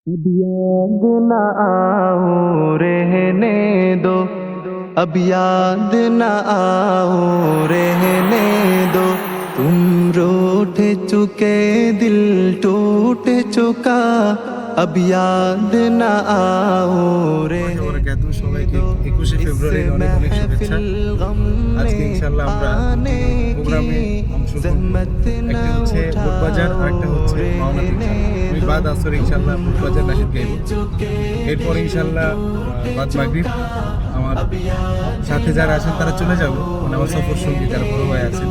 अब याद न आओ रहने दो, अब याद न आओ रहने दो। तुम रूठ चुके दिल टूट चुका, अब याद न आओ रहने दो। সবাইকে 21শে ফেব্রুয়ারির অনেক অনেক শুভেচ্ছা। আজকে ইনশাআল্লাহ আমরা প্রোগ্রামে অংশ নেব। একটা হচ্ছে বুটবাজার আর একটা হচ্ছে মাওনা। আমি বাদ আসর ইনশাআল্লাহ বুটবাজার নাশিদ গাইব। এরপর ইনশাআল্লাহ বাদ মাগরিব আমার সাথে যারা আছেন তারা চলে যাবে, মানে আমার সফর সঙ্গী যারা বড় ভাই আছেন,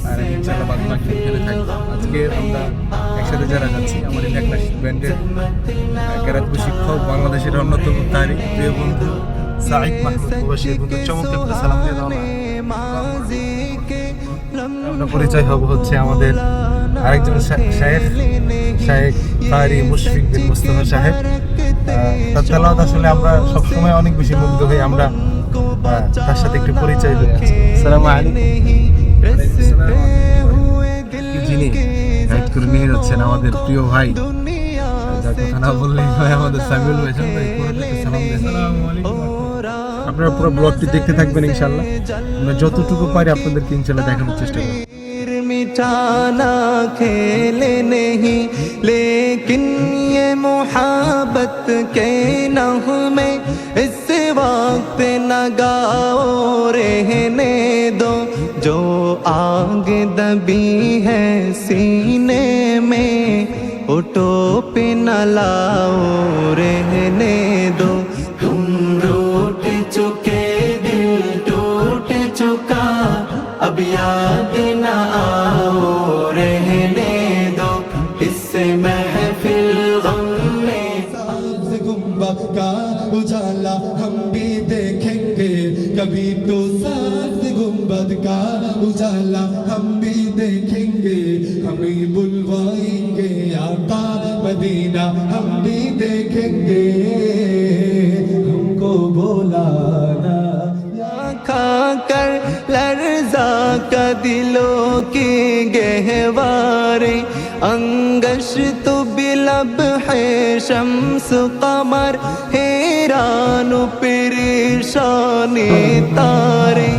আর আমি ইনশাআল্লাহ বাদ মাগরিব এখানে থাকবো। আজকে আমরা একসাথে যারা যাচ্ছি আমার এই নাশিদ ব্যান্ডের ক্যারাতপুর শিক্ষক, বাংলাদেশের অন্যতম তারই প্রিয় বন্ধু সাঈদ মাহমুদ প্রবাসী বন্ধু, চমৎকার একটা সালাম দিয়ে দাও না। আমরা পরিচয় হব হচ্ছে আমাদের আরেকজন শায়েখ কারি মুশফিক বিন মুস্তাফা সাহেব। তার তেলাওয়াত আসলে আমরা সবসময় অনেক বেশি মুগ্ধ হই। আমরা তার সাথে একটু পরিচয় হই। আসসালামু আলাইকুম। যিনি গাইড করে নিয়ে যাচ্ছেন আমাদের প্রিয় ভাই, যার কথা না বললেই হয়, আমাদের সামিউল ভাই। সালাম দিয়ে আসসালামু আলাইকুম। আপনারা পুরো ব্লগটি দেখতে থাকবেন ইনশাআল্লাহ। আমরা যতটুকু পারি আপনাদেরকে ইনশাআল্লাহ দেখানোর চেষ্টা করব। मिटाना खेल नहीं, लेकिन ये मोहब्बत के नग़्मे इस वक्त न गाओ रहने दो। जो आग दबी है सीने में उठो पे न लाओ रहने दो। तुम रूठ चुके दिल टूट चुका, अब याद न आओ रहने दो। इससे महफिल गम में गुंबद का उजाला हम भी देखेंगे कभी, तो साथ गुंबद का उजाला हम भी देखेंगे। हमें बुलवाएंगे आका मदीना हम भी देखेंगे, हमको बुलाना। खाकर लर्जा का दिलों की गहवारी, अंगश तो बिलब है शम्स कमर, हैरान परेशानी तारे।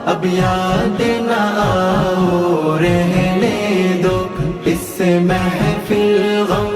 अब याद न आओ रहने दो, इससे महफिल गम